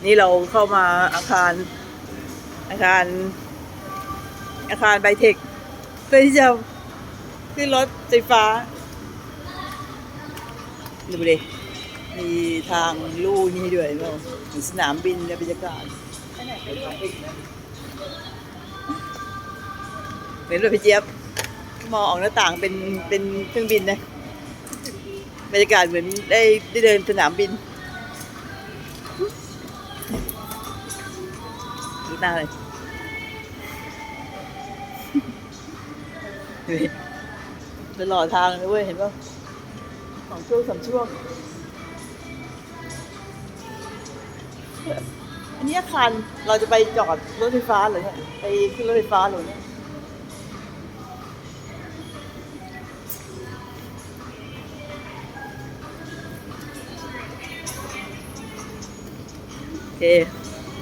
นี่เราเข้ามาอาคารไบเทคเพื่อที่จะขึ้นรถไฟฟ้าดูดิมีทางลู่นี่ด้วยเนาะมีสนามบินในบรรยากาศเหมือนรถพี่เจี๊ยบมองออกหน้าต่างเป็นเครื่องบินนะบรรยากาศเหมือนได้เดินสนามบินดูหน้าเลยตลอดทางเลยเว้ยเห็นป่ะ2 ช่วง 3 ช่วงอันนี้อาคารเราจะไปจอดรถไฟฟ้าเหรอเนี่ยไปขึ้นรถไฟฟ้าเหรอเนี่ยโอเค